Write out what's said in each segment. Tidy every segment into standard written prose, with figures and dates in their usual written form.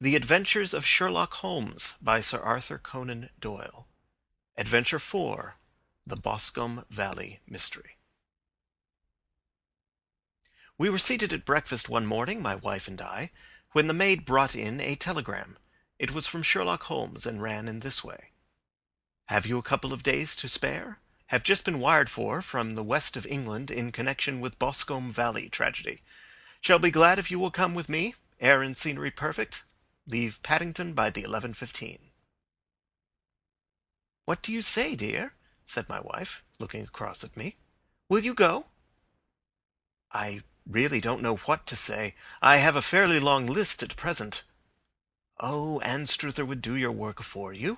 The Adventures of Sherlock Holmes by Sir Arthur Conan Doyle. Adventure 4. The Boscombe Valley Mystery. We were seated at breakfast one morning, my wife and I, when the maid brought in a telegram. It was from Sherlock Holmes, and ran in this way. "Have you a couple of days to spare? Have just been wired for from the west of England in connection with Boscombe Valley tragedy. Shall be glad if you will come with me. Air and scenery perfect. Leave Paddington by the 11:15. "What do you say, dear?" said my wife, looking across at me. "Will you go?" "I really don't know what to say. I have a fairly long list at present." "Oh, Anstruther would do your work for you.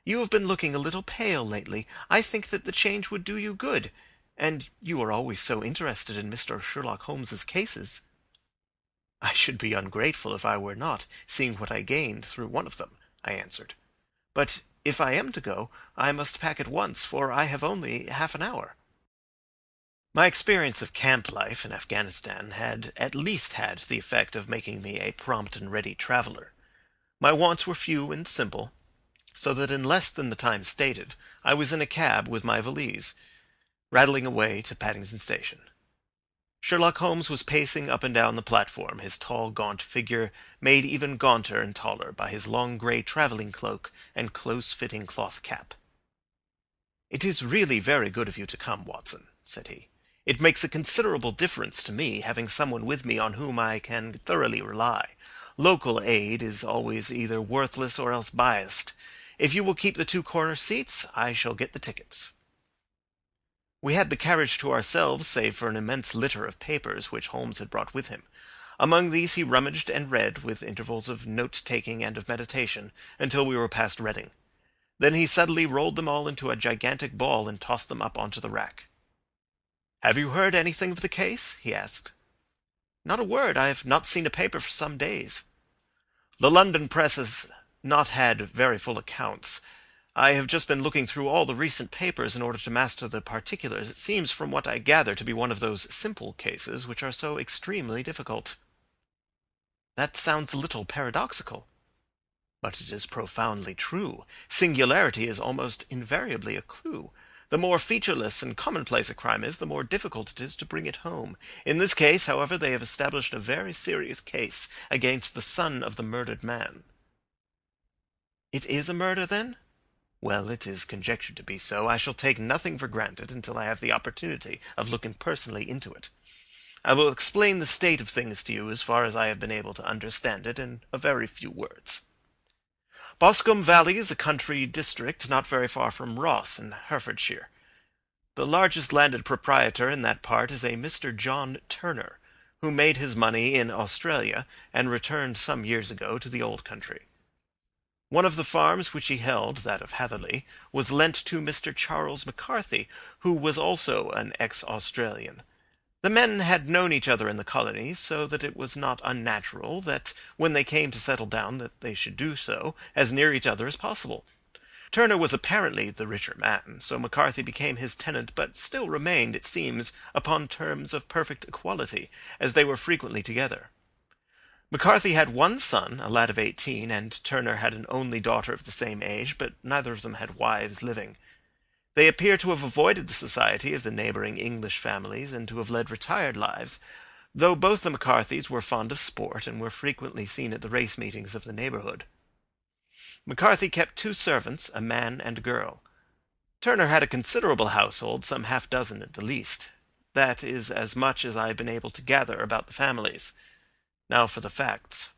You have been looking a little pale lately. I think that the change would do you good. And you are always so interested in Mr. Sherlock Holmes's cases." "I should be ungrateful if I were not, seeing what I gained through one of them," I answered. "But if I am to go, I must pack at once, for I have only half an hour." My experience of camp life in Afghanistan had at least had the effect of making me a prompt and ready traveller. My wants were few and simple, so that in less than the time stated I was in a cab with my valise, rattling away to Paddington Station. Sherlock Holmes was pacing up and down the platform, his tall, gaunt figure made even gaunter and taller by his long grey travelling cloak and close-fitting cloth cap. "It is really very good of you to come, Watson," said he. "It makes a considerable difference to me, having someone with me on whom I can thoroughly rely. Local aid is always either worthless or else biased. If you will keep the two corner seats, I shall get the tickets." We had the carriage to ourselves, save for an immense litter of papers which Holmes had brought with him. Among these he rummaged and read, with intervals of note-taking and of meditation, until we were past Reading. Then he suddenly rolled them all into a gigantic ball and tossed them up onto the rack. "Have you heard anything of the case?" he asked. "Not a word. I have not seen a paper for some days." "The London press has not had very full accounts. I have just been looking through all the recent papers in order to master the particulars. It seems from what I gather to be one of those simple cases which are so extremely difficult." "That sounds a little paradoxical." "But it is profoundly true. Singularity is almost invariably a clue. The more featureless and commonplace a crime is, the more difficult it is to bring it home. In this case, however, they have established a very serious case against the son of the murdered man." "It is a murder, then?" "Well, it is conjectured to be so. I shall take nothing for granted until I have the opportunity of looking personally into it. I will explain the state of things to you as far as I have been able to understand it in a very few words. Boscombe Valley is a country district not very far from Ross in Herefordshire. The largest landed proprietor in that part is a Mr. John Turner, who made his money in Australia and returned some years ago to the old country. One of the farms which he held, that of Hatherley, was lent to Mr. Charles McCarthy, who was also an ex-Australian. The men had known each other in the colonies, so that it was not unnatural that, when they came to settle down, that they should do so as near each other as possible. Turner was apparently the richer man, so McCarthy became his tenant, but still remained, it seems, upon terms of perfect equality, as they were frequently together. McCarthy had one son, a lad of 18, and Turner had an only daughter of the same age, but neither of them had wives living. They appear to have avoided the society of the neighbouring English families, and to have led retired lives, though both the McCarthys were fond of sport, and were frequently seen at the race meetings of the neighbourhood. McCarthy kept two servants, a man and a girl. Turner had a considerable household, some half-dozen at the least. That is as much as I have been able to gather about the families. Now for the facts.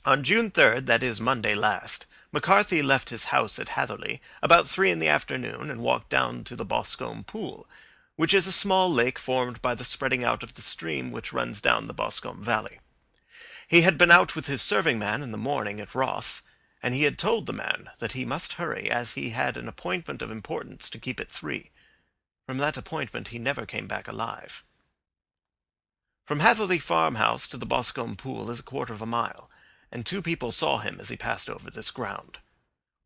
On June 3rd, that is Monday last, McCarthy left his house at Hatherley about 3 in the afternoon and walked down to the Boscombe Pool, which is a small lake formed by the spreading out of the stream which runs down the Boscombe Valley. He had been out with his serving-man in the morning at Ross, and he had told the man that he must hurry, as he had an appointment of importance to keep at 3. From that appointment he never came back alive. From Hatherley farmhouse to the Boscombe Pool is a quarter of a mile, and two people saw him as he passed over this ground.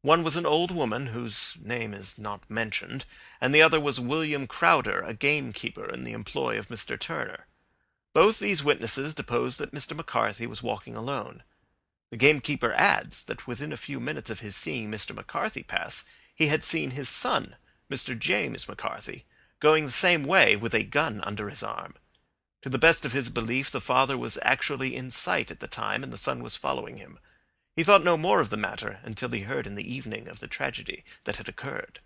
One was an old woman, whose name is not mentioned, and the other was William Crowder, a gamekeeper in the employ of Mr. Turner. Both these witnesses deposed that Mr. McCarthy was walking alone. The gamekeeper adds that within a few minutes of his seeing Mr. McCarthy pass, he had seen his son, Mr. James McCarthy, going the same way with a gun under his arm. To the best of his belief, the father was actually in sight at the time, and the son was following him. He thought no more of the matter until he heard in the evening of the tragedy that had occurred.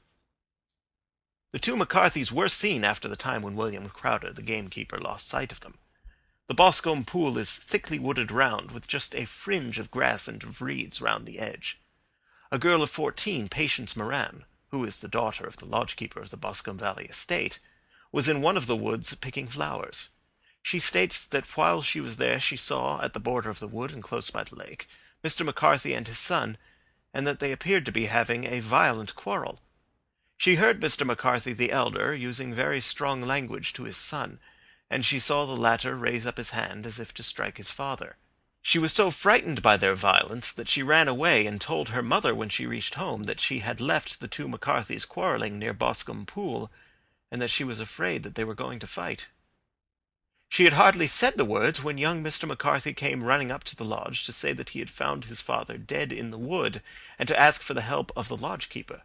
The two McCarthys were seen after the time when William Crowder, the gamekeeper, lost sight of them. The Boscombe Pool is thickly wooded round, with just a fringe of grass and of reeds round the edge. A girl of 14, Patience Moran, who is the daughter of the lodgekeeper of the Boscombe Valley estate, was in one of the woods picking flowers. She states that while she was there she saw, at the border of the wood and close by the lake, Mr. McCarthy and his son, and that they appeared to be having a violent quarrel. She heard Mr. McCarthy the elder using very strong language to his son, and she saw the latter raise up his hand as if to strike his father. She was so frightened by their violence that she ran away and told her mother when she reached home that she had left the two McCarthys quarrelling near Boscombe Pool, and that she was afraid that they were going to fight. She had hardly said the words when young Mr. McCarthy came running up to the lodge to say that he had found his father dead in the wood, and to ask for the help of the lodgekeeper.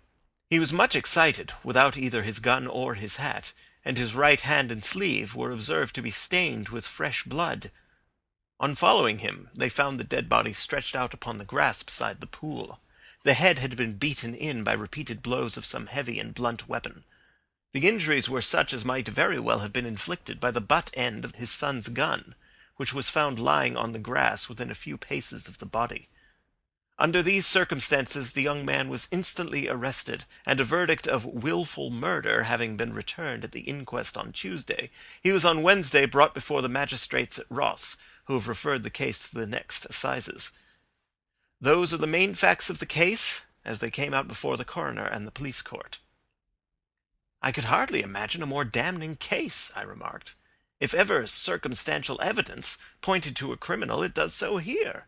He was much excited, without either his gun or his hat, and his right hand and sleeve were observed to be stained with fresh blood. On following him, they found the dead body stretched out upon the grass beside the pool. The head had been beaten in by repeated blows of some heavy and blunt weapon. The injuries were such as might very well have been inflicted by the butt end of his son's gun, which was found lying on the grass within a few paces of the body. Under these circumstances the young man was instantly arrested, and a verdict of wilful murder having been returned at the inquest on Tuesday, he was on Wednesday brought before the magistrates at Ross, who have referred the case to the next assizes. Those are the main facts of the case, as they came out before the coroner and the police court. "I could hardly imagine a more damning case," I remarked. "If ever circumstantial evidence pointed to a criminal, it does so here."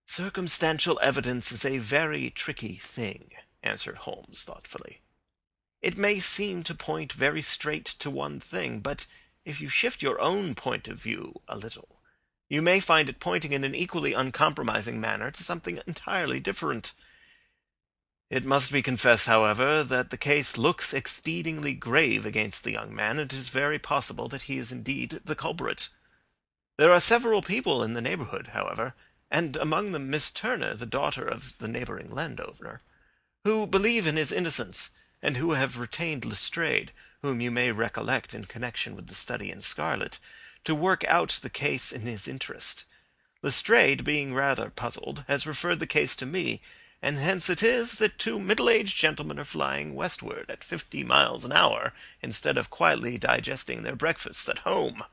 "Circumstantial evidence is a very tricky thing," answered Holmes thoughtfully. "It may seem to point very straight to one thing, but if you shift your own point of view a little, you may find it pointing in an equally uncompromising manner to something entirely different. It must be confessed, however, that the case looks exceedingly grave against the young man, and it is very possible that he is indeed the culprit. There are several people in the neighbourhood, however, and among them Miss Turner, the daughter of the neighbouring landowner, who believe in his innocence, and who have retained Lestrade, whom you may recollect in connection with the study in scarlet, to work out the case in his interest. Lestrade, being rather puzzled, has referred the case to me, and hence it is that two middle-aged gentlemen are flying westward at 50 miles an hour, instead of quietly digesting their breakfasts at home."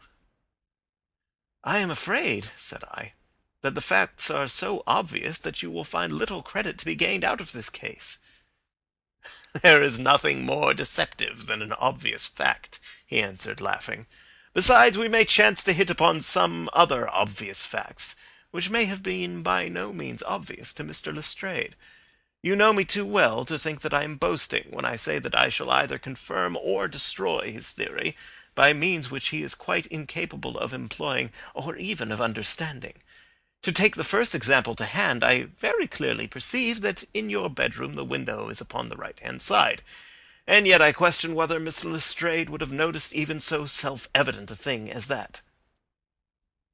"I am afraid," said I, "that the facts are so obvious that you will find little credit to be gained out of this case." "There is nothing more deceptive than an obvious fact," he answered, laughing. "Besides, we may chance to hit upon some other obvious facts, which may have been by no means obvious to Mr. Lestrade. You know me too well to think that I am boasting when I say that I shall either confirm or destroy his theory by means which he is quite incapable of employing or even of understanding. To take the first example to hand, I very clearly perceive that in your bedroom the window is upon the right-hand side, and yet I question whether Mr. Lestrade would have noticed even so self-evident a thing as that."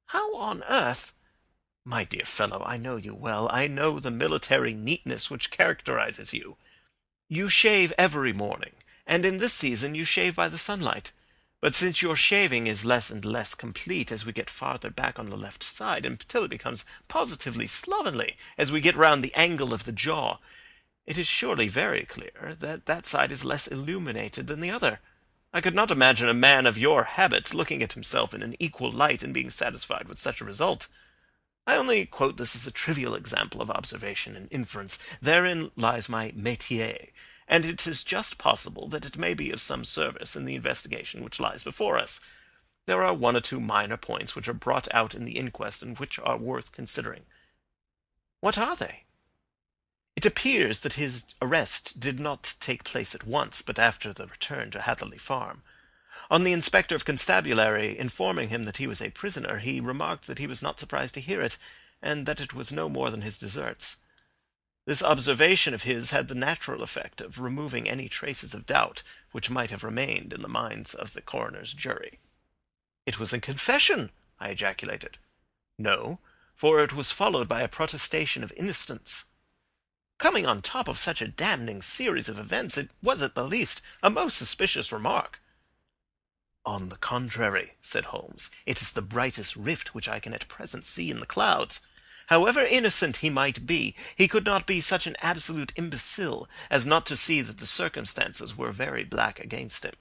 "How on earth—" "My dear fellow, I know you well. I know the military neatness which characterizes you. You shave every morning, and in this season you shave by the sunlight. But since your shaving is less and less complete as we get farther back on the left side, until it becomes positively slovenly as we get round the angle of the jaw, it is surely very clear that that side is less illuminated than the other. I could not imagine a man of your habits looking at himself in an equal light and being satisfied with such a result. I only quote this as a trivial example of observation and inference. Therein lies my métier, and it is just possible that it may be of some service in the investigation which lies before us. There are one or two minor points which are brought out in the inquest and which are worth considering." "What are they?" "It appears that his arrest did not take place at once, but after the return to Hatherley Farm. On the Inspector of Constabulary informing him that he was a prisoner, he remarked that he was not surprised to hear it, and that it was no more than his deserts. This observation of his had the natural effect of removing any traces of doubt which might have remained in the minds of the coroner's jury. "It was a confession!" I ejaculated. "No, for it was followed by a protestation of innocence. Coming on top of such a damning series of events, it was at the least a most suspicious remark." "On the contrary," said Holmes, "it is the brightest rift which I can at present see in the clouds. However innocent he might be, he could not be such an absolute imbecile as not to see that the circumstances were very black against him.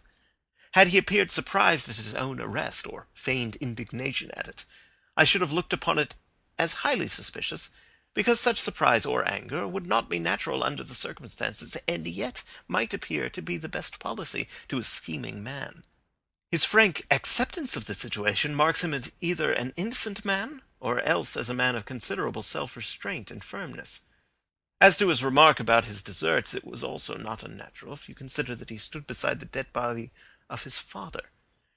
Had he appeared surprised at his own arrest, or feigned indignation at it, I should have looked upon it as highly suspicious, because such surprise or anger would not be natural under the circumstances, and yet might appear to be the best policy to a scheming man. His frank acceptance of the situation marks him as either an innocent man, or else as a man of considerable self-restraint and firmness. As to his remark about his deserts, it was also not unnatural, if you consider that he stood beside the dead body of his father,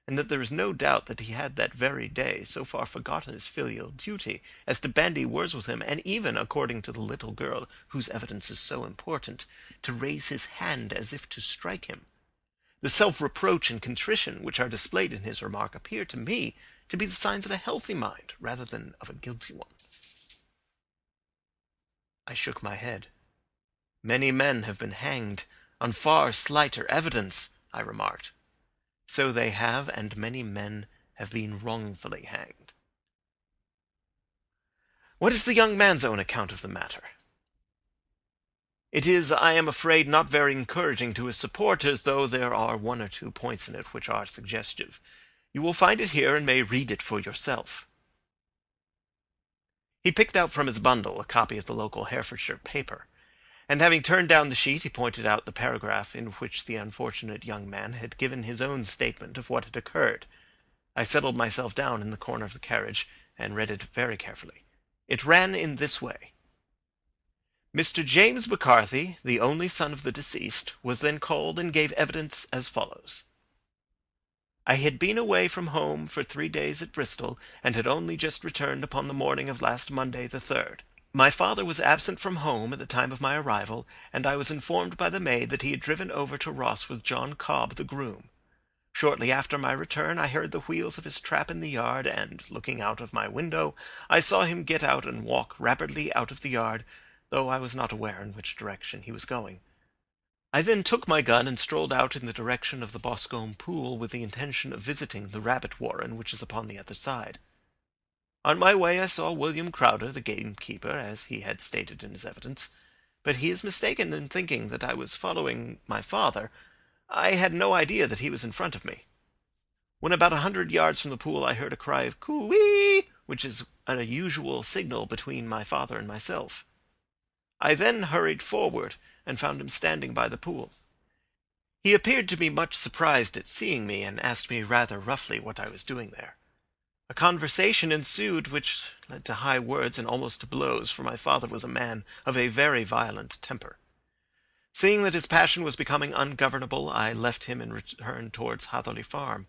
and that there is no doubt that he had that very day so far forgotten his filial duty as to bandy words with him, and even, according to the little girl whose evidence is so important, to raise his hand as if to strike him. The self-reproach and contrition which are displayed in his remark appear to me to be the signs of a healthy mind rather than of a guilty one." I shook my head. "Many men have been hanged on far slighter evidence," I remarked. "So they have, and many men have been wrongfully hanged." "What is the young man's own account of the matter?" "It is, I am afraid, not very encouraging to his supporters, though there are one or two points in it which are suggestive. You will find it here, and may read it for yourself." He picked out from his bundle a copy of the local Herefordshire paper, and having turned down the sheet, he pointed out the paragraph in which the unfortunate young man had given his own statement of what had occurred. I settled myself down in the corner of the carriage, and read it very carefully. It ran in this way: "Mr. James McCarthy, the only son of the deceased, was then called and gave evidence as follows. I had been away from home for 3 days at Bristol, and had only just returned upon the morning of last Monday the 3rd. My father was absent from home at the time of my arrival, and I was informed by the maid that he had driven over to Ross with John Cobb, the groom. Shortly after my return I heard the wheels of his trap in the yard, and, looking out of my window, I saw him get out and walk rapidly out of the yard, though I was not aware in which direction he was going. I then took my gun and strolled out in the direction of the Boscombe Pool with the intention of visiting the rabbit warren which is upon the other side. On my way I saw William Crowder, the gamekeeper, as he had stated in his evidence, but he is mistaken in thinking that I was following my father. I had no idea that he was in front of me. When about 100 yards from the pool I heard a cry of coo-ee, which is an usual signal between my father and myself. I then hurried forward, and found him standing by the pool. He appeared to be much surprised at seeing me, and asked me rather roughly what I was doing there. A conversation ensued which led to high words and almost to blows, for my father was a man of a very violent temper. Seeing that his passion was becoming ungovernable, I left him and returned towards Hatherley Farm.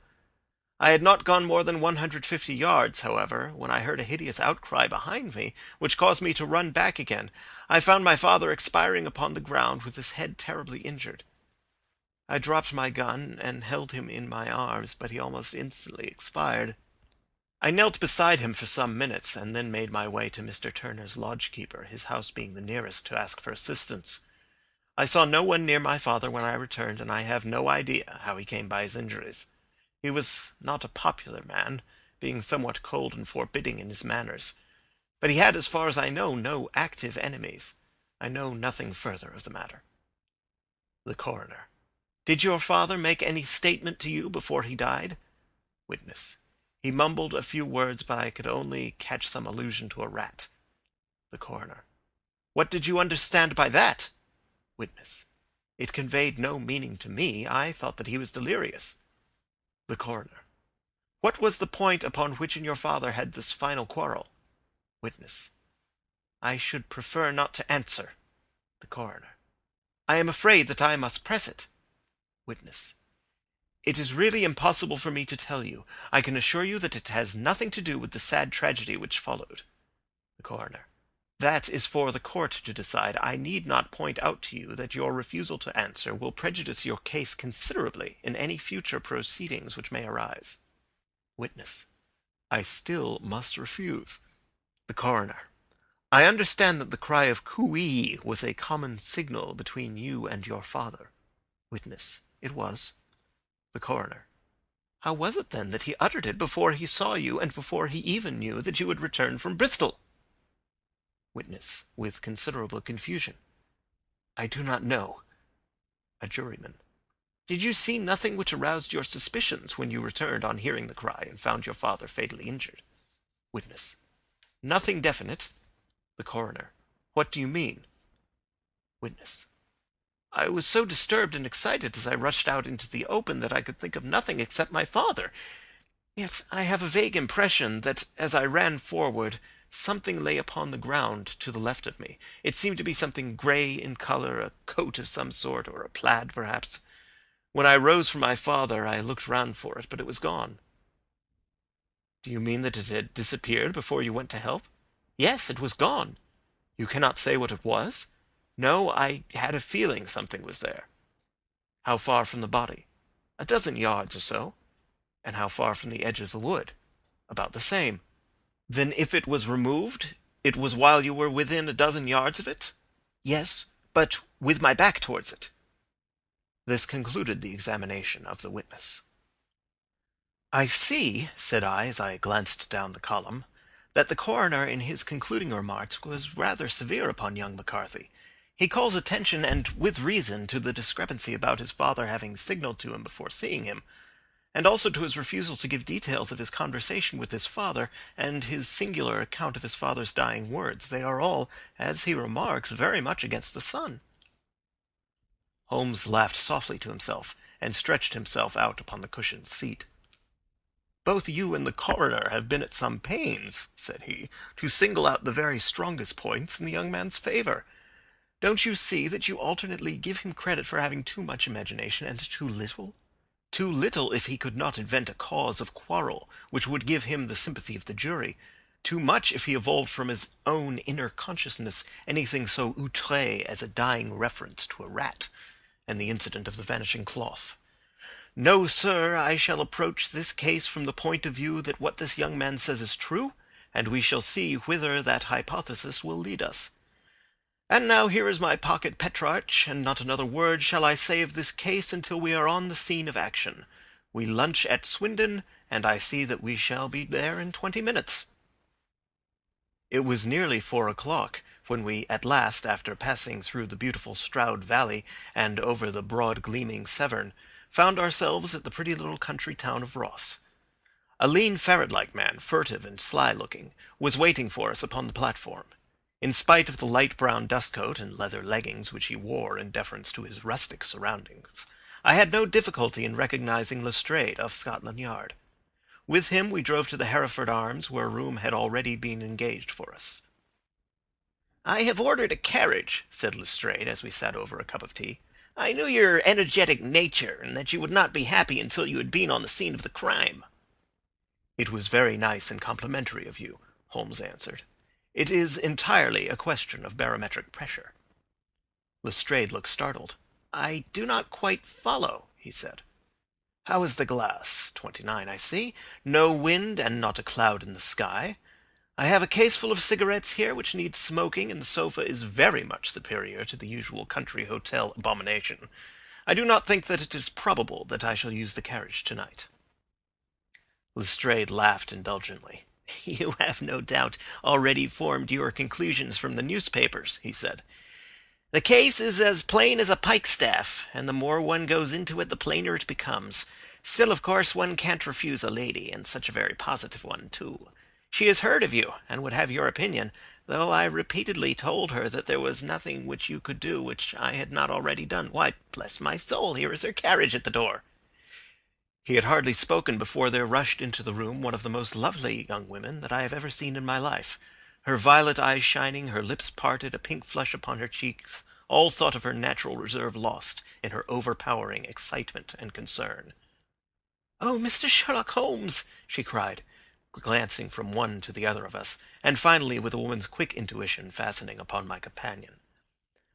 I had not gone more than 150 yards, however, when I heard a hideous outcry behind me, which caused me to run back again. I found my father expiring upon the ground with his head terribly injured. I dropped my gun and held him in my arms, but he almost instantly expired. I knelt beside him for some minutes, and then made my way to Mr. Turner's lodgekeeper, his house being the nearest, to ask for assistance. I saw no one near my father when I returned, and I have no idea how he came by his injuries. He was not a popular man, being somewhat cold and forbidding in his manners. But he had, as far as I know, no active enemies. I know nothing further of the matter." The Coroner: "Did your father make any statement to you before he died?" Witness: "He mumbled a few words, but I could only catch some allusion to a rat." The Coroner: "What did you understand by that?" Witness: "It conveyed no meaning to me. I thought that he was delirious." The Coroner: "What was the point upon which your father had this final quarrel?" Witness: "I should prefer not to answer." The Coroner: "I am afraid that I must press it." Witness: "It is really impossible for me to tell you. I can assure you that it has nothing to do with the sad tragedy which followed." The coroner. That is for the court to decide. I need not point out to you that your refusal to answer will prejudice your case considerably in any future proceedings which may arise. Witness. I still must refuse. The coroner. I understand that the cry of cooee was a common signal between you and your father. Witness. It was. The coroner. How was it then that he uttered it before he saw you and before he even knew that you had returned from Bristol? Witness, with considerable confusion. I do not know. A juryman. Did you see nothing which aroused your suspicions when you returned on hearing the cry and found your father fatally injured? Witness. Nothing definite. The coroner. What do you mean? Witness. I was so disturbed and excited as I rushed out into the open that I could think of nothing except my father. Yes, I have a vague impression that as I ran forward, something lay upon the ground to the left of me. It seemed to be something grey in colour, a coat of some sort, or a plaid, perhaps. When I rose from my father, I looked round for it, but it was gone. Do you mean that it had disappeared before you went to help? Yes, it was gone. You cannot say what it was? No, I had a feeling something was there. How far from the body? 12 yards or so. And how far from the edge of the wood? About the same. Then if it was removed, it was while you were within 12 yards of it? Yes, but with my back towards it. This concluded the examination of the witness. I see, said I as I glanced down the column, that the coroner in his concluding remarks was rather severe upon young McCarthy. He calls attention, and with reason, to the discrepancy about his father having signalled to him before seeing him, and also to his refusal to give details of his conversation with his father, and his singular account of his father's dying words. They are all, as he remarks, very much against the son. Holmes laughed softly to himself, and stretched himself out upon the cushioned seat. Both you and the coroner have been at some pains, said he, to single out the very strongest points in the young man's favour. Don't you see that you alternately give him credit for having too much imagination and too little? Too little if he could not invent a cause of quarrel which would give him the sympathy of the jury. Too much if he evolved from his own inner consciousness anything so outré as a dying reference to a rat, and the incident of the vanishing cloth. No, sir, I shall approach this case from the point of view that what this young man says is true, and we shall see whither that hypothesis will lead us. And now here is my pocket Petrarch, and not another word shall I say of this case until we are on the scene of action. We lunch at Swindon, and I see that we shall be there in 20 minutes. It was nearly 4 o'clock when we at last, after passing through the beautiful Strand Valley and over the broad gleaming Severn, found ourselves at the pretty little country town of Ross. A lean ferret-like man, furtive and sly-looking, was waiting for us upon the platform. In spite of the light brown dustcoat and leather leggings which he wore in deference to his rustic surroundings, I had no difficulty in recognizing Lestrade of Scotland Yard. With him we drove to the Hereford Arms, where a room had already been engaged for us. "I have ordered a carriage," said Lestrade, as we sat over a cup of tea. "I knew your energetic nature, and that you would not be happy until you had been on the scene of the crime." "It was very nice and complimentary of you," Holmes answered. "It is entirely a question of barometric pressure." Lestrade looked startled. "I do not quite follow," he said. "How is the glass? 29, I see. No wind and not a cloud in the sky. I have a case full of cigarettes here which needs smoking, and the sofa is very much superior to the usual country hotel abomination. I do not think that it is probable that I shall use the carriage tonight." Lestrade laughed indulgently. "You have no doubt already formed your conclusions from the newspapers," he said. "The case is as plain as a pikestaff, and the more one goes into it, the plainer it becomes. Still, of course, one can't refuse a lady, and such a very positive one, too. She has heard of you, and would have your opinion, though I repeatedly told her that there was nothing which you could do which I had not already done. Why, bless my soul, here is her carriage at the door." He had hardly spoken before there rushed into the room one of the most lovely young women that I have ever seen in my life. Her violet eyes shining, her lips parted, a pink flush upon her cheeks, all thought of her natural reserve lost in her overpowering excitement and concern. "Oh, Mr. Sherlock Holmes!" she cried, glancing from one to the other of us, and finally with a woman's quick intuition fastening upon my companion.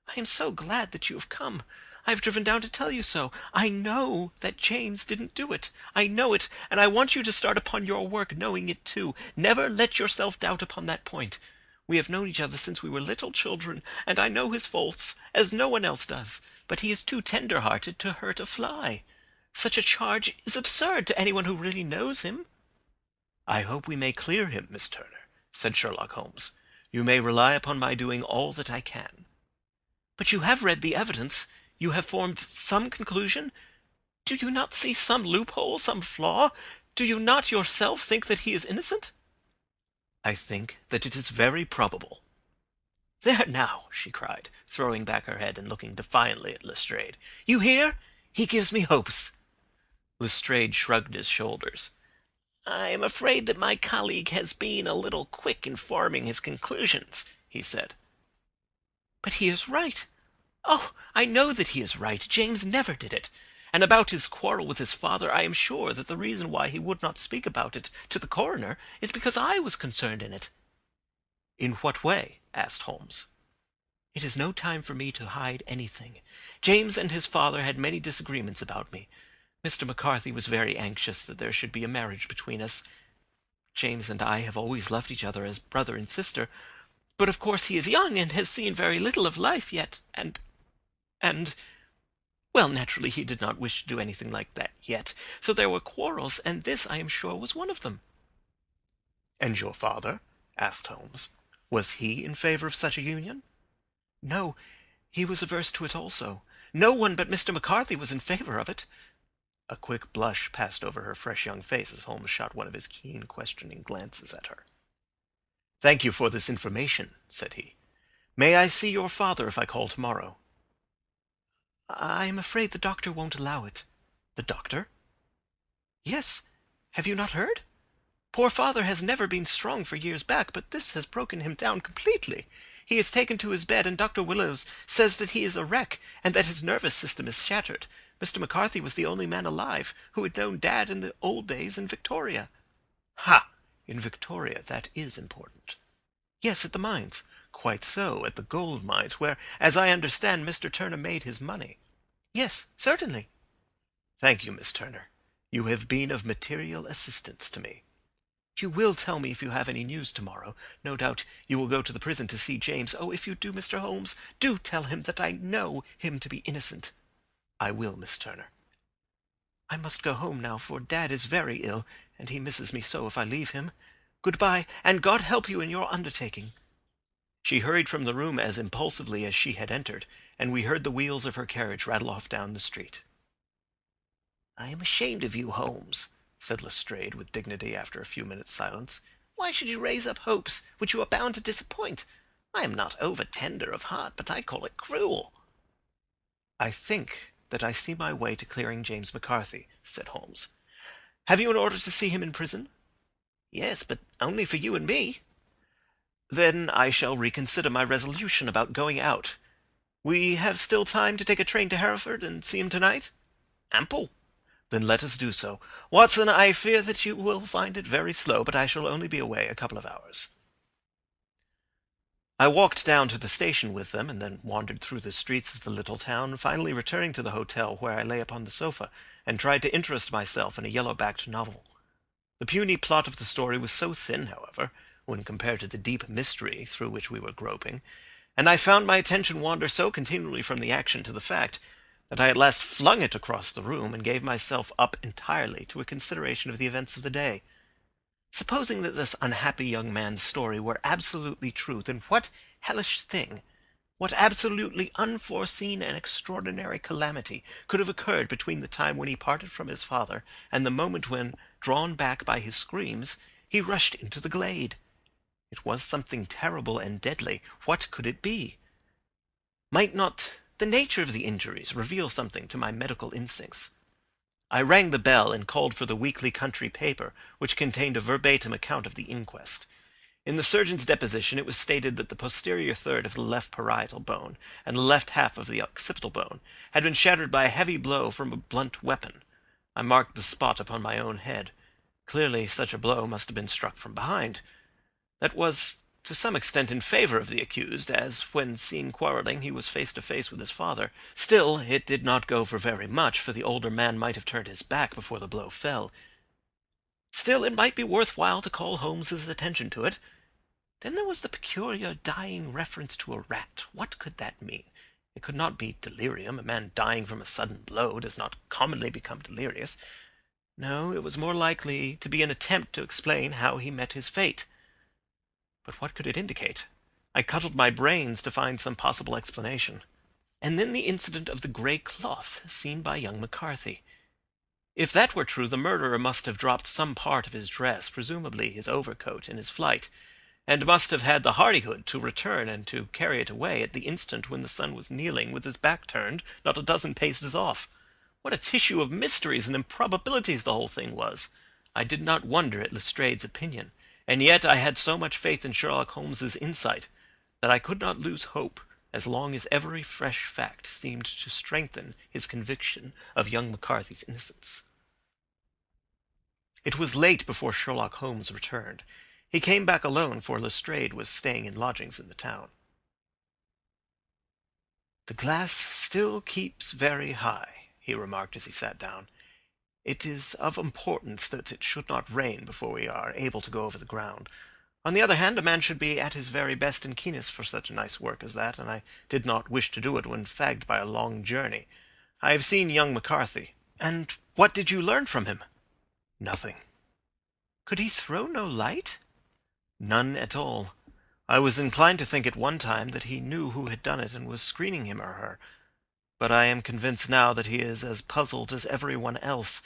"I am so glad that you have come. I have driven down to tell you so. I know that James didn't do it. I know it, and I want you to start upon your work knowing it too. Never let yourself doubt upon that point. We have known each other since we were little children, and I know his faults, as no one else does. But he is too tender-hearted to hurt a fly. Such a charge is absurd to anyone who really knows him." "I hope we may clear him, Miss Turner," said Sherlock Holmes. "You may rely upon my doing all that I can." "But you have read the evidence. You have formed some conclusion. Do you not see some loophole, some flaw? Do you not yourself think that he is innocent?" "I think that it is very probable." "There now," she cried, throwing back her head and looking defiantly at Lestrade. "You hear? He gives me hopes." Lestrade shrugged his shoulders. "I am afraid that my colleague has been a little quick in forming his conclusions," he said. "But he is right. Oh, I know that he is right. James never did it. And about his quarrel with his father, I am sure that the reason why he would not speak about it to the coroner is because I was concerned in it." "In what way?" asked Holmes. "It is no time for me to hide anything. James and his father had many disagreements about me. Mr. McCarthy was very anxious that there should be a marriage between us. James and I have always loved each other as brother and sister, but of course he is young and has seen very little of life yet, well, naturally he did not wish to do anything like that yet, so there were quarrels, and this, I am sure, was one of them." "And your father?" asked Holmes. "Was he in favor of such a union?" "No, he was averse to it also. No one but Mr. McCarthy was in favor of it." A quick blush passed over her fresh young face as Holmes shot one of his keen, questioning glances at her. "Thank you for this information," said he. "May I see your father if I call tomorrow?" "I am afraid the doctor won't allow it." "The doctor?" "Yes. Have you not heard? Poor father has never been strong for years back, but this has broken him down completely. He is taken to his bed, and Dr. Willows says that he is a wreck, and that his nervous system is shattered. Mr. McCarthy was the only man alive who had known Dad in the old days in Victoria." "Ha! In Victoria. That is important." "Yes, at the mines." "Quite so, at the gold mines, where, as I understand, Mr. Turner made his money." "Yes, certainly." "Thank you, Miss Turner. You have been of material assistance to me." "You will tell me if you have any news tomorrow. No doubt you will go to the prison to see James. Oh, if you do, Mr. Holmes, do tell him that I know him to be innocent." "I will, Miss Turner." "I must go home now, for Dad is very ill, and he misses me so if I leave him. Good-bye, and God help you in your undertaking." She hurried from the room as impulsively as she had entered, and we heard the wheels of her carriage rattle off down the street. "I am ashamed of you, Holmes," said Lestrade with dignity after a few minutes' silence. "Why should you raise up hopes which you are bound to disappoint? I am not over-tender of heart, but I call it cruel." "I think that I see my way to clearing James McCarthy," said Holmes. "Have you an order to see him in prison?" "Yes, but only for you and me." "Then I shall reconsider my resolution about going out. We have still time to take a train to Hereford and see him tonight?" "Ample." "Then let us do so. Watson, I fear that you will find it very slow, but I shall only be away a couple of hours." I walked down to the station with them, and then wandered through the streets of the little town, finally returning to the hotel, where I lay upon the sofa and tried to interest myself in a yellow-backed novel. The puny plot of the story was so thin, however, when compared to the deep mystery through which we were groping, and I found my attention wander so continually from the action to the fact, that I at last flung it across the room and gave myself up entirely to a consideration of the events of the day. Supposing that this unhappy young man's story were absolutely true, then what hellish thing, what absolutely unforeseen and extraordinary calamity could have occurred between the time when he parted from his father and the moment when, drawn back by his screams, he rushed into the glade? It was something terrible and deadly. What could it be? Might not the nature of the injuries reveal something to my medical instincts? I rang the bell and called for the weekly country paper, which contained a verbatim account of the inquest. In the surgeon's deposition it was stated that the posterior third of the left parietal bone and the left half of the occipital bone had been shattered by a heavy blow from a blunt weapon. I marked the spot upon my own head. Clearly such a blow must have been struck from behind. That was to some extent in favour of the accused, as when seen quarrelling he was face to face with his father. Still, it did not go for very much, for the older man might have turned his back before the blow fell. Still, it might be worth while to call Holmes's attention to it. Then there was the peculiar dying reference to a rat. What could that mean? It could not be delirium. A man dying from a sudden blow does not commonly become delirious. No, it was more likely to be an attempt to explain how he met his fate. But what could it indicate? I cuddled my brains to find some possible explanation. And then the incident of the grey cloth seen by young McCarthy. If that were true, the murderer must have dropped some part of his dress, presumably his overcoat, in his flight, and must have had the hardihood to return and to carry it away at the instant when the son was kneeling with his back turned not a dozen paces off. What a tissue of mysteries and improbabilities the whole thing was! I did not wonder at Lestrade's opinion, and yet I had so much faith in Sherlock Holmes's insight that I could not lose hope as long as every fresh fact seemed to strengthen his conviction of young McCarthy's innocence. It was late before Sherlock Holmes returned. He came back alone, for Lestrade was staying in lodgings in the town. "The glass still keeps very high," he remarked as he sat down. "It is of importance that it should not rain before we are able to go over the ground. On the other hand, a man should be at his very best and keenest for such a nice work as that, and I did not wish to do it when fagged by a long journey. I have seen young McCarthy." "And what did you learn from him?" "Nothing." "Could he throw no light?" "None at all. I was inclined to think at one time that he knew who had done it and was screening him or her. But I am convinced now that he is as puzzled as everyone else.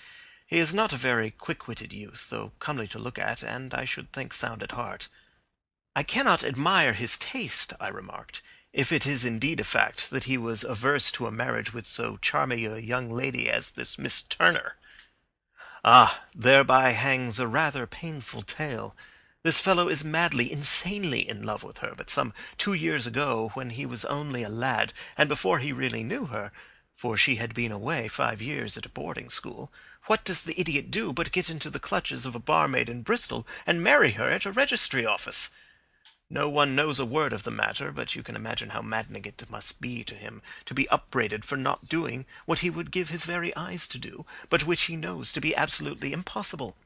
He is not a very quick-witted youth, though comely to look at, and I should think sound at heart." "I cannot admire his taste," I remarked, "if it is indeed a fact that he was averse to a marriage with so charming a young lady as this Miss Turner." "Ah, thereby hangs a rather painful tale. This fellow is madly, insanely in love with her, but some 2 years ago, when he was only a lad, and before he really knew her, for she had been away 5 years at a boarding school, what does the idiot do but get into the clutches of a barmaid in Bristol and marry her at a registry office? No one knows a word of the matter, but you can imagine how maddening it must be to him to be upbraided for not doing what he would give his very eyes to do, but which he knows to be absolutely impossible.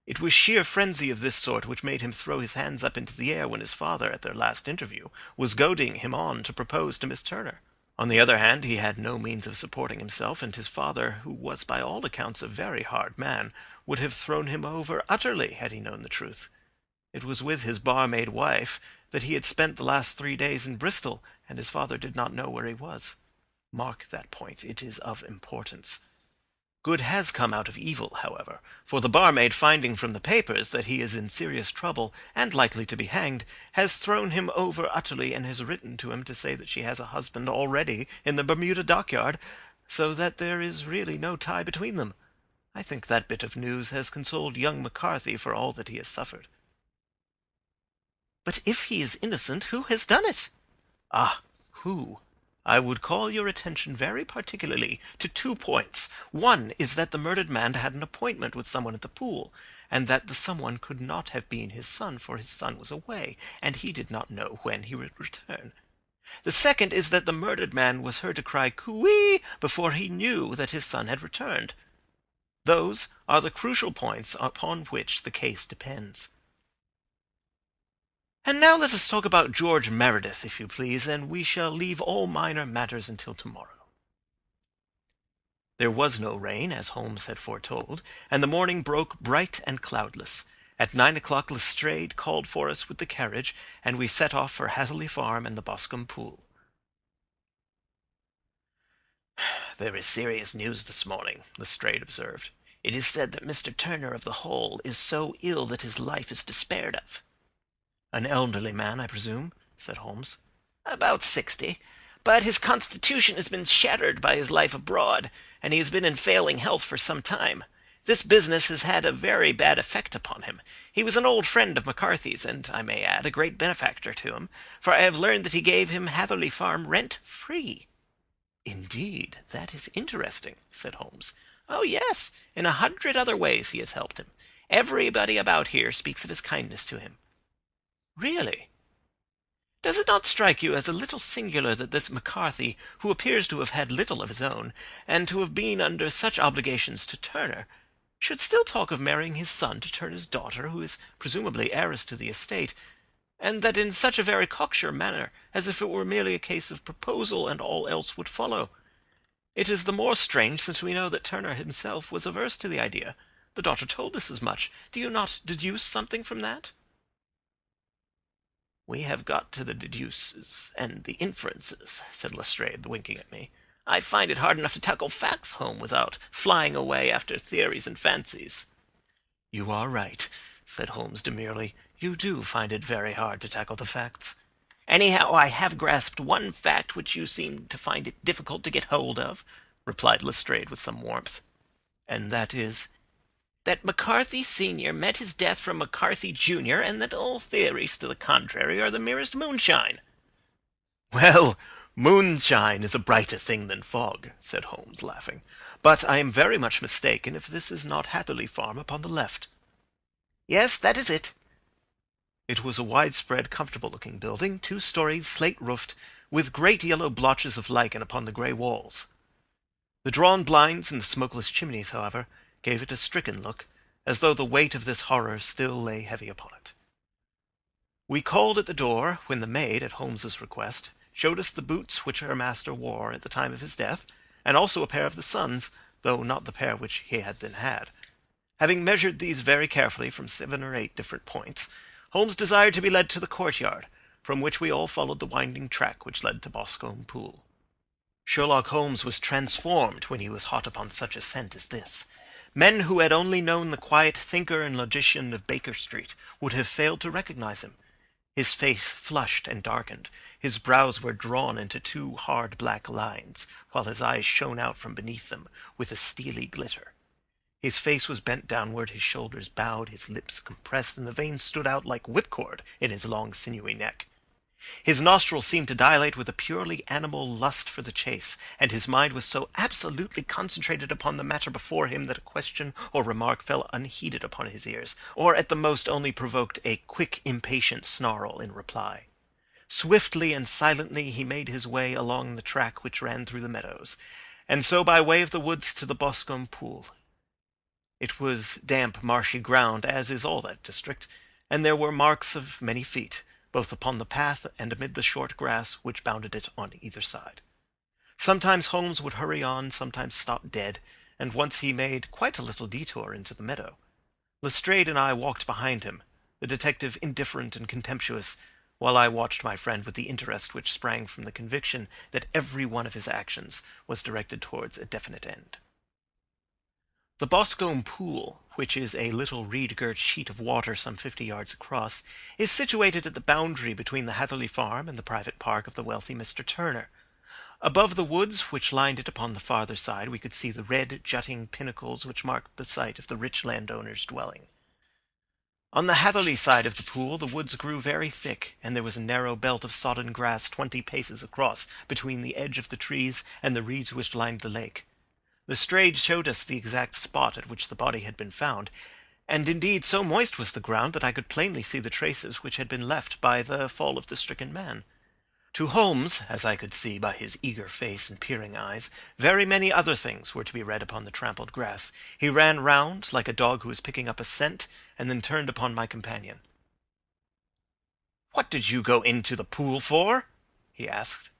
It was sheer frenzy of this sort which made him throw his hands up into the air when his father, at their last interview, was goading him on to propose to Miss Turner. On the other hand, he had no means of supporting himself, and his father, who was by all accounts a very hard man, would have thrown him over utterly had he known the truth. It was with his barmaid wife that he had spent the last 3 days in Bristol, and his father did not know where he was. Mark that point. It is of importance. Good has come out of evil, however, for the barmaid, finding from the papers that he is in serious trouble and likely to be hanged, has thrown him over utterly and has written to him to say that she has a husband already in the Bermuda dockyard, so that there is really no tie between them. I think that bit of news has consoled young McCarthy for all that he has suffered." "But if he is innocent, who has done it?" "Ah, who? I would call your attention very particularly to 2 points. One is that the murdered man had an appointment with someone at the pool, and that the someone could not have been his son, for his son was away, and he did not know when he would return. The second is that the murdered man was heard to cry coo-ee before he knew that his son had returned. Those are the crucial points upon which the case depends." "And now let us talk about George Meredith, if you please, and we shall leave all minor matters until tomorrow." There was no rain, as Holmes had foretold, and the morning broke bright and cloudless. At 9 o'clock Lestrade called for us with the carriage, and we set off for Hatherley Farm and the Boscombe Pool. "There is serious news this morning," Lestrade observed. "It is said that Mr. Turner of the Hole is so ill that his life is despaired of." "An elderly man, I presume?" said Holmes. "About 60. But his constitution has been shattered by his life abroad, and he has been in failing health for some time. This business has had a very bad effect upon him. He was an old friend of McCarthy's, and, I may add, a great benefactor to him, for I have learned that he gave him Hatherley Farm rent-free." "Indeed, that is interesting," said Holmes. "Oh, yes. In 100 other ways he has helped him. Everybody about here speaks of his kindness to him." "Really? Does it not strike you as a little singular that this McCarthy, who appears to have had little of his own, and to have been under such obligations to Turner, should still talk of marrying his son to Turner's daughter, who is presumably heiress to the estate, and that in such a very cocksure manner, as if it were merely a case of proposal and all else would follow? It is the more strange since we know that Turner himself was averse to the idea. The daughter told us as much. Do you not deduce something from that?" "We have got to the deduces and the inferences," said Lestrade, winking at me. "I find it hard enough to tackle facts home without flying away after theories and fancies." "You are right," said Holmes demurely. "You do find it very hard to tackle the facts." "Anyhow, I have grasped one fact which you seem to find it difficult to get hold of," replied Lestrade with some warmth. "And that is?" "That McCarthy Sr. met his death from McCarthy Jr., and that all theories to the contrary are the merest moonshine." "Well, moonshine is a brighter thing than fog," said Holmes, laughing. "But I am very much mistaken if this is not Hatherley Farm upon the left." "Yes, that is it." It was a widespread, comfortable-looking building, 2-storied, slate-roofed, with great yellow blotches of lichen upon the grey walls. The drawn blinds and the smokeless chimneys, however, gave it a stricken look, as though the weight of this horror still lay heavy upon it. We called at the door, when the maid, at Holmes's request, showed us the boots which her master wore at the time of his death, and also a pair of the son's, though not the pair which he had then had. Having measured these very carefully from 7 or 8 different points, Holmes desired to be led to the courtyard, from which we all followed the winding track which led to Boscombe Pool. Sherlock Holmes was transformed when he was hot upon such a scent as this. Men who had only known the quiet thinker and logician of Baker Street would have failed to recognize him. His face flushed and darkened. His brows were drawn into 2 hard black lines, while his eyes shone out from beneath them with a steely glitter. His face was bent downward, his shoulders bowed, his lips compressed, and the veins stood out like whipcord in his long sinewy neck. His nostrils seemed to dilate with a purely animal lust for the chase, and his mind was so absolutely concentrated upon the matter before him that a question or remark fell unheeded upon his ears, or at the most only provoked a quick, impatient snarl in reply. Swiftly and silently he made his way along the track which ran through the meadows, and so by way of the woods to the Boscombe Pool. It was damp, marshy ground, as is all that district, and there were marks of many feet, both upon the path and amid the short grass which bounded it on either side. Sometimes Holmes would hurry on, sometimes stop dead, and once he made quite a little detour into the meadow. Lestrade and I walked behind him, the detective indifferent and contemptuous, while I watched my friend with the interest which sprang from the conviction that every one of his actions was directed towards a definite end. The Boscombe Pool, which is a little reed-girt sheet of water some 50 yards across, is situated at the boundary between the Hatherley Farm and the private park of the wealthy Mr. Turner. Above the woods which lined it upon the farther side we could see the red, jutting pinnacles which marked the site of the rich landowner's dwelling. On the Hatherley side of the pool the woods grew very thick, and there was a narrow belt of sodden grass 20 paces across between the edge of the trees and the reeds which lined the lake. Lestrade showed us the exact spot at which the body had been found, and indeed so moist was the ground that I could plainly see the traces which had been left by the fall of the stricken man. To Holmes, as I could see by his eager face and peering eyes, very many other things were to be read upon the trampled grass. He ran round, like a dog who is picking up a scent, and then turned upon my companion. "What did you go into the pool for?" he asked.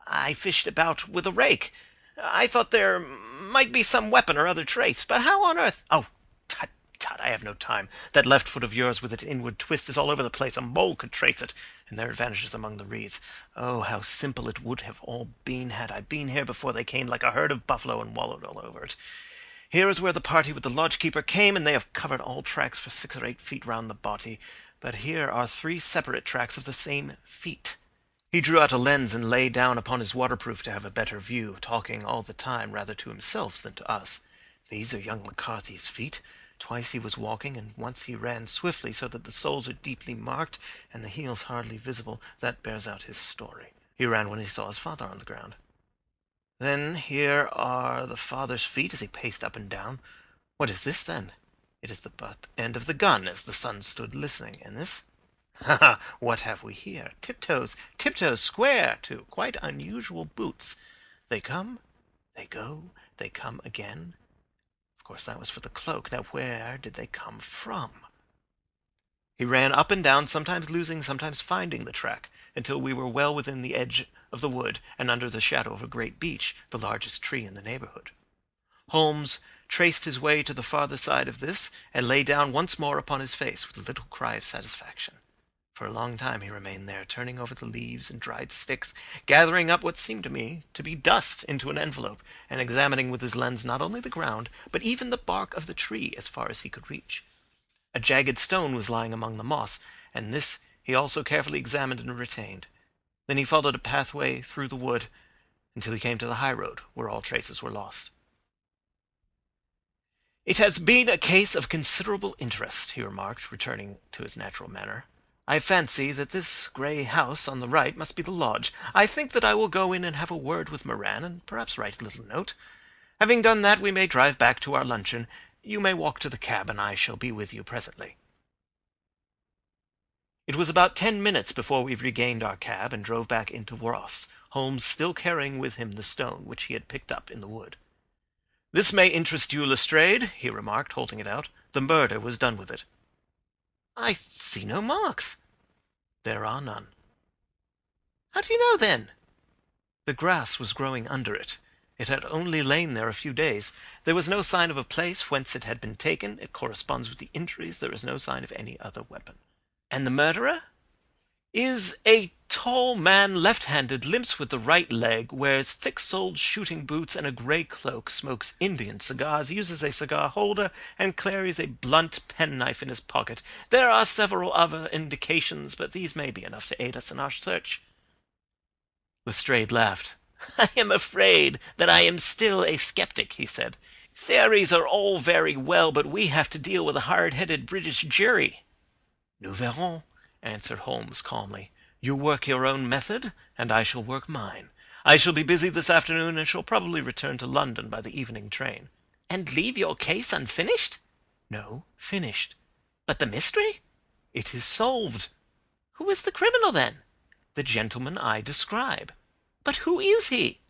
"I fished about with a rake. I thought there might be some weapon or other trace, but how on earth—" "Oh, tut, tut, I have no time. That left foot of yours with its inward twist is all over the place. A mole could trace it, and there it vanishes among the reeds. Oh, how simple it would have all been had I been here before they came like a herd of buffalo and wallowed all over it. Here is where the party with the lodgekeeper came, and they have covered all tracks for 6 or 8 feet round the body. But here are 3 separate tracks of the same feet." He drew out a lens and lay down upon his waterproof to have a better view, talking all the time rather to himself than to us. "These are young McCarthy's feet. Twice he was walking, and once he ran swiftly, so that the soles are deeply marked and the heels hardly visible. That bears out his story. He ran when he saw his father on the ground. Then here are the father's feet as he paced up and down. What is this, then? It is the butt end of the gun as the son stood listening. And this? Ha ha! What have we here? Tiptoes, tiptoes square, too. Quite unusual boots. They come, they go, they come again. Of course, that was for the cloak. Now, where did they come from? He ran up and down, sometimes losing, sometimes finding the track, until we were well within the edge of the wood and under the shadow of a great beech, the largest tree in the neighbourhood. Holmes traced his way to the farther side of this, and lay down once more upon his face with a little cry of satisfaction. For a long time he remained there, turning over the leaves and dried sticks, gathering up what seemed to me to be dust into an envelope, and examining with his lens not only the ground, but even the bark of the tree as far as he could reach. A jagged stone was lying among the moss, and this he also carefully examined and retained. Then he followed a pathway through the wood until he came to the high road, where all traces were lost. "It has been a case of considerable interest," he remarked, returning to his natural manner. "I fancy that this grey house on the right must be the lodge. I think that I will go in and have a word with Moran, and perhaps write a little note. Having done that, we may drive back to our luncheon. You may walk to the cab, and I shall be with you presently." It was about 10 minutes before we regained our cab and drove back into Ross, Holmes still carrying with him the stone which he had picked up in the wood. "This may interest you, Lestrade," he remarked, holding it out. "The murder was done with it." "I see no marks." "There are none." "How do you know, then?" "The grass was growing under it. It had only lain there a few days. There was no sign of a place whence it had been taken. It corresponds with the injuries. There is no sign of any other weapon." "And the murderer?" "Is a tall man, left-handed, limps with the right leg, wears thick-soled shooting boots and a grey cloak, smokes Indian cigars, uses a cigar holder, and carries a blunt penknife in his pocket. There are several other indications, but these may be enough to aid us in our search." Lestrade laughed. "I am afraid that I am still a skeptic," he said. "Theories are all very well, but we have to deal with a hard-headed British jury." "Nous verrons," answered Holmes calmly. "You work your own method, and I shall work mine. I shall be busy this afternoon, and shall probably return to London by the evening train." "And leave your case unfinished?" "No, finished." "But the mystery?" "It is solved." "Who is the criminal, then?" "The gentleman I describe." "But who is he?"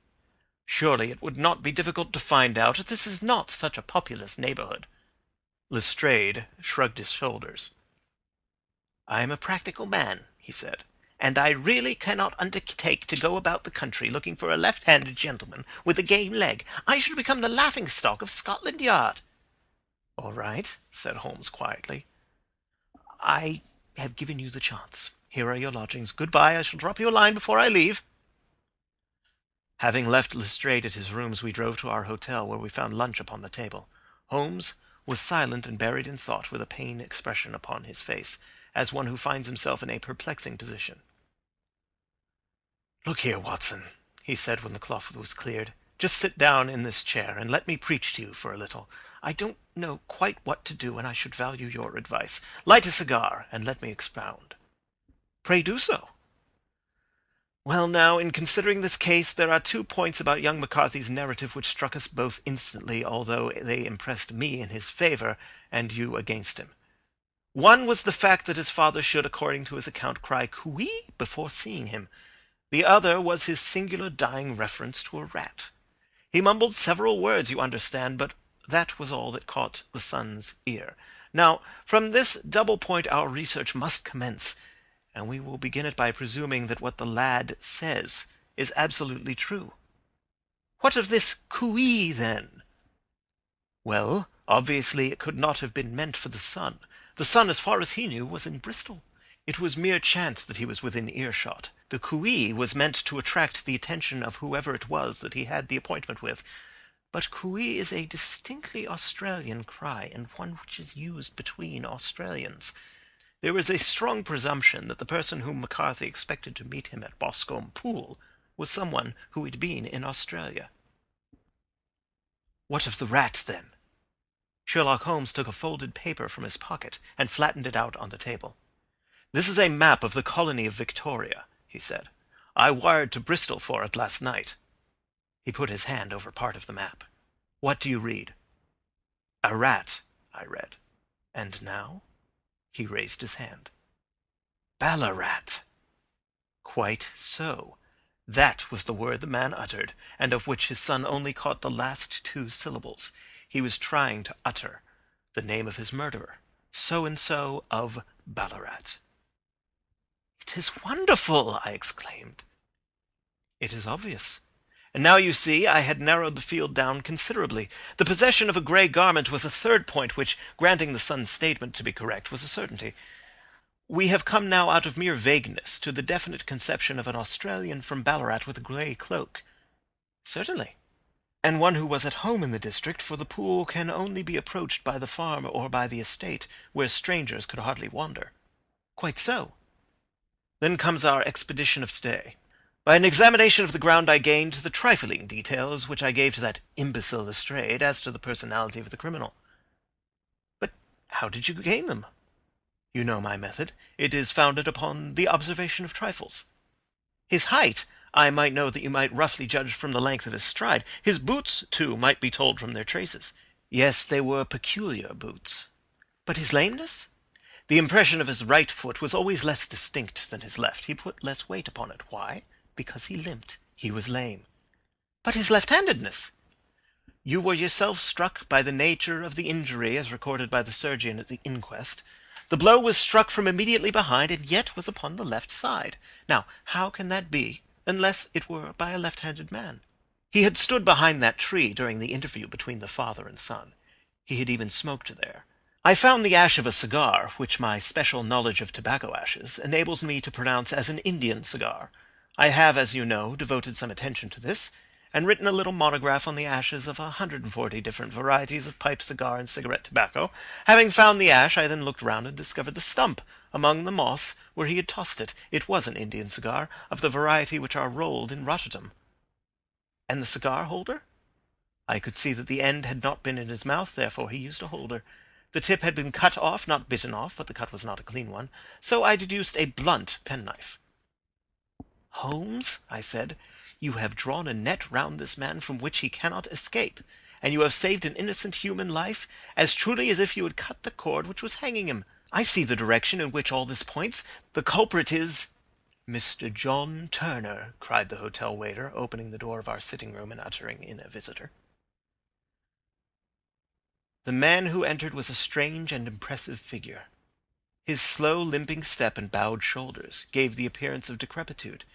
"Surely it would not be difficult to find out. This is not such a populous neighbourhood." Lestrade shrugged his shoulders. "I am a practical man," he said, "and I really cannot undertake to go about the country looking for a left-handed gentleman with a game leg. I should become the laughing-stock of Scotland Yard." "All right," said Holmes quietly. "I have given you the chance. Here are your lodgings. Good-bye. I shall drop you a line before I leave." Having left Lestrade at his rooms, we drove to our hotel, where we found lunch upon the table. Holmes was silent and buried in thought, with a pained expression upon his face, as one who finds himself in a perplexing position. "Look here, Watson," he said when the cloth was cleared. "Just sit down in this chair, and let me preach to you for a little. I don't know quite what to do, and I should value your advice. Light a cigar, and let me expound." "Pray do so." "Well, now, in considering this case, there are 2 points about young McCarthy's narrative which struck us both instantly, although they impressed me in his favour and you against him. One was the fact that his father should, according to his account, cry "Cooee" before seeing him. The other was his singular dying reference to a rat. He mumbled several words, you understand, but that was all that caught the son's ear. Now, from this double point our research must commence, and we will begin it by presuming that what the lad says is absolutely true. What of this cooee, then? Well, obviously it could not have been meant for the son. The son, as far as he knew, was in Bristol. It was mere chance that he was within earshot. The cooee was meant to attract the attention of whoever it was that he had the appointment with. But cooee is a distinctly Australian cry, and one which is used between Australians. There is a strong presumption that the person whom McCarthy expected to meet him at Boscombe Pool was someone who had been in Australia. What of the rat, then? Sherlock Holmes took a folded paper from his pocket and flattened it out on the table. "This is a map of the colony of Victoria," he said. "I wired to Bristol for it last night." He put his hand over part of the map. "What do you read?" "A rat," I read. "And now?" He raised his hand. Ballarat. Quite so. That was the word the man uttered, and of which his son only caught the last two syllables. He was trying to utter the name of his murderer, so-and-so of Ballarat. "It is wonderful!" I exclaimed. "It is obvious. And now you see I had narrowed the field down considerably. The possession of a grey garment was a third point which, granting the son's statement to be correct, was a certainty. We have come now out of mere vagueness to the definite conception of an Australian from Ballarat with a grey cloak." "Certainly." "And one who was at home in the district, for the pool can only be approached by the farm or by the estate, where strangers could hardly wander." "Quite so." "Then comes our expedition of today. By an examination of the ground I gained the trifling details which I gave to that imbecile Lestrade as to the personality of the criminal." "But how did you gain them?" "You know my method. It is founded upon the observation of trifles. His height I might know that you might roughly judge from the length of his stride. His boots, too, might be told from their traces. Yes, they were peculiar boots." "But his lameness?" "The impression of his right foot was always less distinct than his left. He put less weight upon it. Why? Because he limped. He was lame." "But his left-handedness?" "You were yourself struck by the nature of the injury as recorded by the surgeon at the inquest. The blow was struck from immediately behind, and yet was upon the left side. Now, how can that be, unless it were by a left-handed man? He had stood behind that tree during the interview between the father and son. He had even smoked there. I found the ash of a cigar, which my special knowledge of tobacco ashes enables me to pronounce as an Indian cigar. I have, as you know, devoted some attention to this, and written a little monograph on the ashes of 140 different varieties of pipe, cigar, and cigarette tobacco. Having found the ash, I then looked round and discovered the stump among the moss where he had tossed it. It was an Indian cigar, of the variety which are rolled in Rotterdam." "And the cigar holder?" "I could see that the end had not been in his mouth, therefore he used a holder. The tip had been cut off, not bitten off, but the cut was not a clean one, so I deduced a blunt penknife." "Holmes," I said, "you have drawn a net round this man from which he cannot escape, and you have saved an innocent human life as truly as if you had cut the cord which was hanging him. I see the direction in which all this points. The culprit is—" "Mr. John Turner," cried the hotel waiter, opening the door of our sitting-room and uttering in a visitor. The man who entered was a strange and impressive figure. His slow, limping step and bowed shoulders gave the appearance of decrepitude,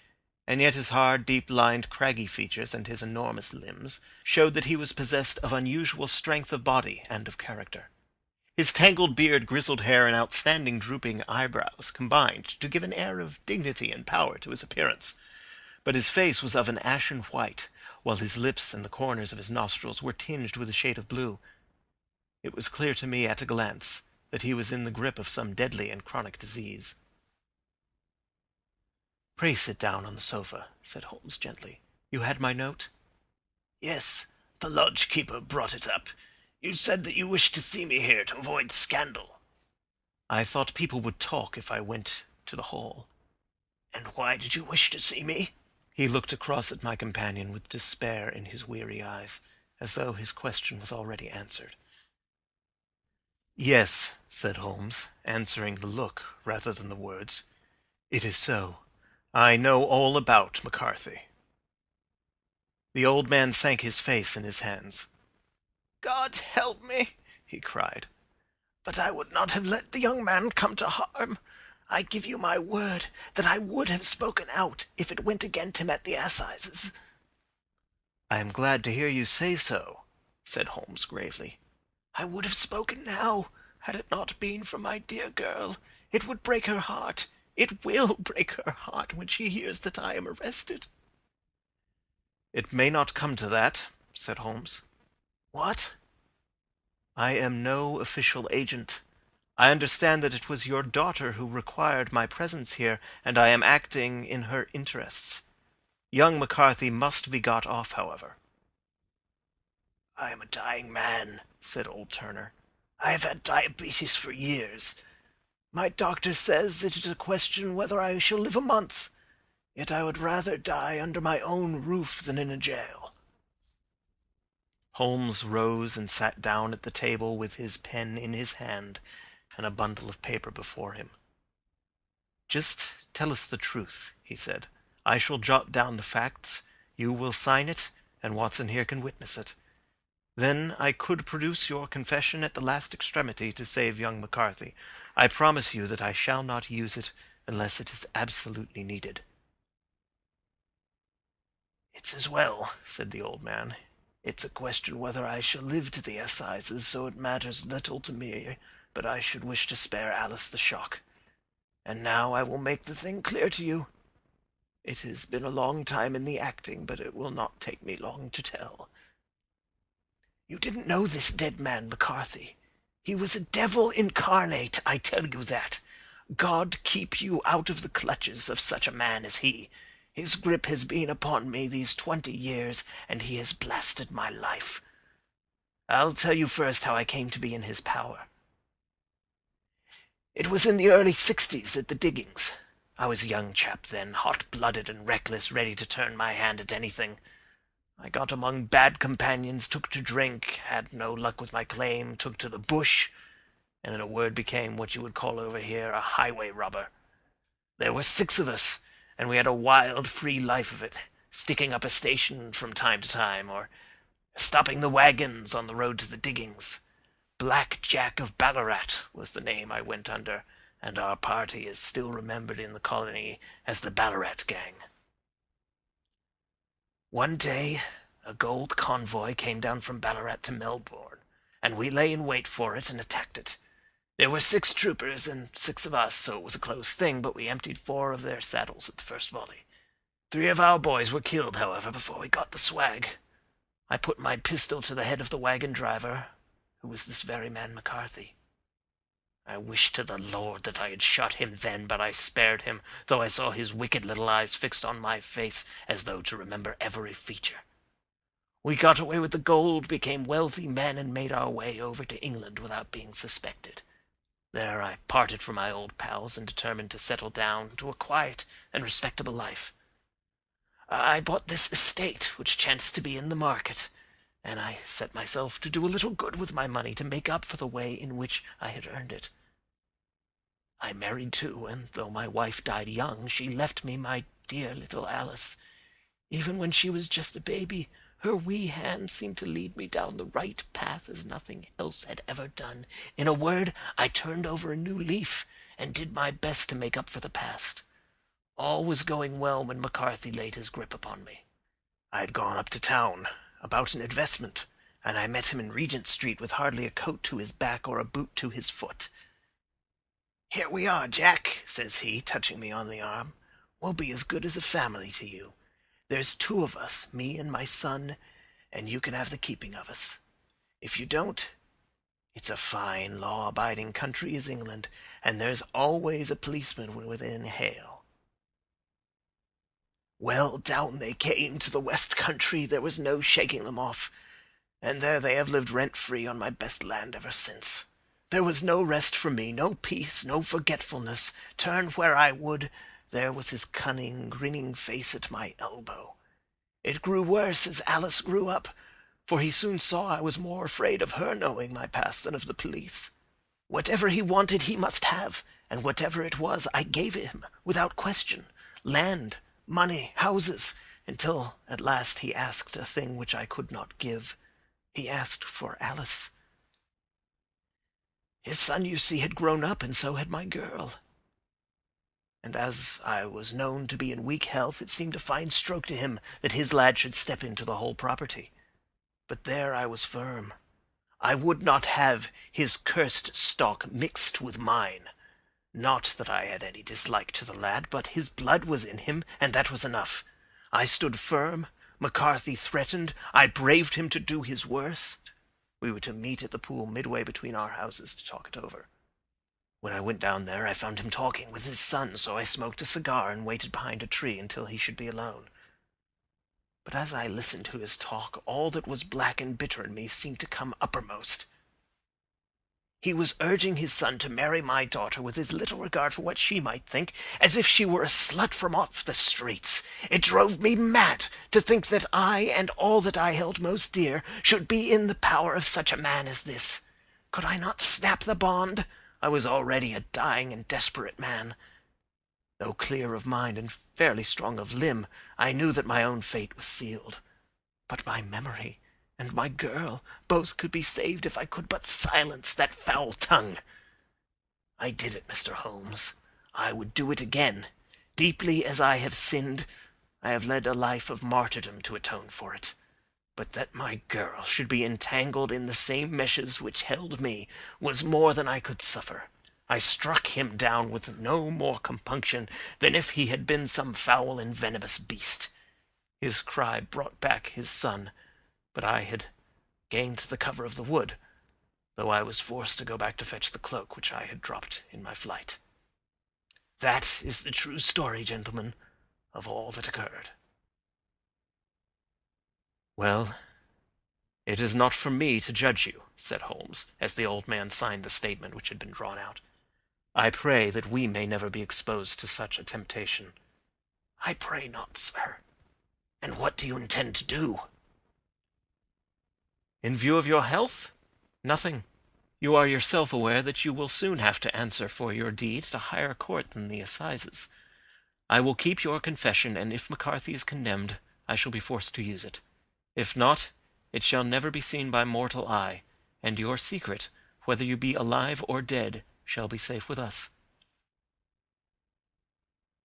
and yet his hard, deep-lined, craggy features and his enormous limbs showed that he was possessed of unusual strength of body and of character. His tangled beard, grizzled hair, and outstanding drooping eyebrows combined to give an air of dignity and power to his appearance, but his face was of an ashen white, while his lips and the corners of his nostrils were tinged with a shade of blue. It was clear to me at a glance that he was in the grip of some deadly and chronic disease. "Pray sit down on the sofa," said Holmes gently. "You had my note?" "Yes, the lodgekeeper brought it up. You said that you wished to see me here to avoid scandal." "I thought people would talk if I went to the hall." "And why did you wish to see me?" He looked across at my companion with despair in his weary eyes, as though his question was already answered. "Yes," said Holmes, answering the look rather than the words. "It is so. I know all about McCarthy." The old man sank his face in his hands. "God help me!" he cried. "But I would not have let the young man come to harm. I give you my word that I would have spoken out if it went against him at the assizes." "I am glad to hear you say so," said Holmes gravely. "I would have spoken now, had it not been for my dear girl. It would break her heart. It will break her heart when she hears that I am arrested." "It may not come to that," said Holmes. "What?" "I am no official agent. I understand that it was your daughter who required my presence here, and I am acting in her interests. Young McCarthy must be got off, however." "I am a dying man," said old Turner. "I have had diabetes for years. My doctor says it is a question whether I shall live a month. Yet I would rather die under my own roof than in a jail." Holmes rose and sat down at the table with his pen in his hand and a bundle of paper before him. "Just tell us the truth," he said. "I shall jot down the facts, you will sign it, and Watson here can witness it. Then I could produce your confession at the last extremity to save young McCarthy. I promise you that I shall not use it unless it is absolutely needed." "It's as well," said the old man. "It's a question whether I shall live to the assizes, so it matters little to me, but I should wish to spare Alice the shock. And now I will make the thing clear to you. It has been a long time in the acting, but it will not take me long to tell. You didn't know this dead man, McCarthy. He was a devil incarnate, I tell you that. God keep you out of the clutches of such a man as he. His grip has been upon me these 20 years, and he has blasted my life. I'll tell you first how I came to be in his power. It was in the early 60s at the diggings. I was a young chap then, hot-blooded and reckless, ready to turn my hand at anything. I got among bad companions, took to drink, had no luck with my claim, took to the bush, and in a word became what you would call over here a highway robber. There were 6 of us, and we had a wild, free life of it, sticking up a station from time to time, or stopping the wagons on the road to the diggings. Black Jack of Ballarat was the name I went under, and our party is still remembered in the colony as the Ballarat Gang. One day, a gold convoy came down from Ballarat to Melbourne, and we lay in wait for it and attacked it. There were 6 troopers and 6 of us, so it was a close thing, but we emptied 4 of their saddles at the first volley. 3 of our boys were killed, however, before we got the swag. I put my pistol to the head of the wagon driver, who was this very man McCarthy. I wished to the Lord that I had shot him then, but I spared him, though I saw his wicked little eyes fixed on my face, as though to remember every feature. We got away with the gold, became wealthy men, and made our way over to England without being suspected. There I parted from my old pals and determined to settle down to a quiet and respectable life. I bought this estate, which chanced to be in the market, and I set myself to do a little good with my money to make up for the way in which I had earned it. I married too, and though my wife died young, she left me my dear little Alice. Even when she was just a baby, her wee hand seemed to lead me down the right path as nothing else had ever done. In a word, I turned over a new leaf, and did my best to make up for the past. All was going well when McCarthy laid his grip upon me. I had gone up to town about an investment, and I met him in Regent Street with hardly a coat to his back or a boot to his foot. "Here we are, Jack," says he, touching me on the arm. "We'll be as good as a family to you. There's 2 of us, me and my son, and you can have the keeping of us. If you don't, it's a fine, law-abiding country is England, and there's always a policeman within hail." Well, down they came to the West Country. There was no shaking them off, and there they have lived rent-free on my best land ever since. There was no rest for me, no peace, no forgetfulness. Turn where I would, there was his cunning, grinning face at my elbow. It grew worse as Alice grew up, for he soon saw I was more afraid of her knowing my past than of the police. Whatever he wanted he must have, and whatever it was I gave him, without question. Land, money, houses, until at last he asked a thing which I could not give. He asked for Alice. His son, you see, had grown up, and so had my girl. And as I was known to be in weak health, it seemed a fine stroke to him that his lad should step into the whole property. But there I was firm. I would not have his cursed stock mixed with mine. Not that I had any dislike to the lad, but his blood was in him, and that was enough. I stood firm. McCarthy threatened. I braved him to do his worst. We were to meet at the pool midway between our houses to talk it over. When I went down there, I found him talking with his son, so I smoked a cigar and waited behind a tree until he should be alone. But as I listened to his talk, all that was black and bitter in me seemed to come uppermost. He was urging his son to marry my daughter with as little regard for what she might think, as if she were a slut from off the streets. It drove me mad to think that I and all that I held most dear should be in the power of such a man as this. Could I not snap the bond? I was already a dying and desperate man. Though clear of mind and fairly strong of limb, I knew that my own fate was sealed. But my memory and my girl both could be saved if I could but silence that foul tongue. I did it, Mr. Holmes. I would do it again. Deeply as I have sinned, I have led a life of martyrdom to atone for it. But that my girl should be entangled in the same meshes which held me was more than I could suffer. I struck him down with no more compunction than if he had been some foul and venomous beast. His cry brought back his son, but I had gained the cover of the wood, though I was forced to go back to fetch the cloak which I had dropped in my flight. That is the true story, gentlemen, of all that occurred. Well, it is not for me to judge you, said Holmes, as the old man signed the statement which had been drawn out. I pray that we may never be exposed to such a temptation. I pray not, sir. And what do you intend to do? In view of your health? Nothing. You are yourself aware that you will soon have to answer for your deed at a higher court than the assizes. I will keep your confession, and if McCarthy is condemned, I shall be forced to use it. If not, it shall never be seen by mortal eye, and your secret, whether you be alive or dead, shall be safe with us.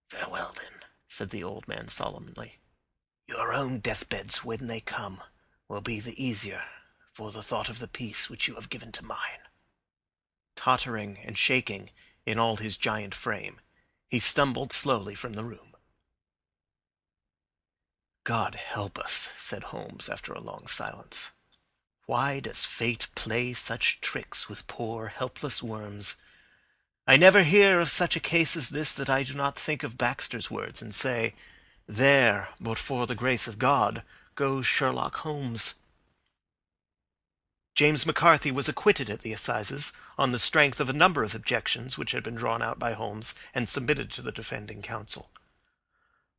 Farewell, then, said the old man solemnly. Your own deathbeds, when they come, will be the easier for the thought of the peace which you have given to mine. Tottering and shaking in all his giant frame, he stumbled slowly from the room. God help us, said Holmes after a long silence. Why does fate play such tricks with poor, helpless worms? I never hear of such a case as this that I do not think of Baxter's words and say, there, but for the grace of God, goes Sherlock Holmes. James McCarthy was acquitted at the assizes on the strength of a number of objections which had been drawn out by Holmes and submitted to the defending counsel.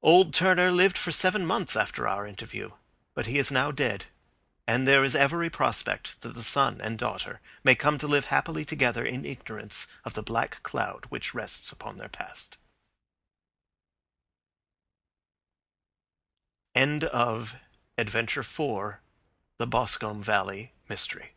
Old Turner lived for 7 months after our interview, but he is now dead, and there is every prospect that the son and daughter may come to live happily together in ignorance of the black cloud which rests upon their past. End of Adventure 4, The Boscombe Valley Mystery.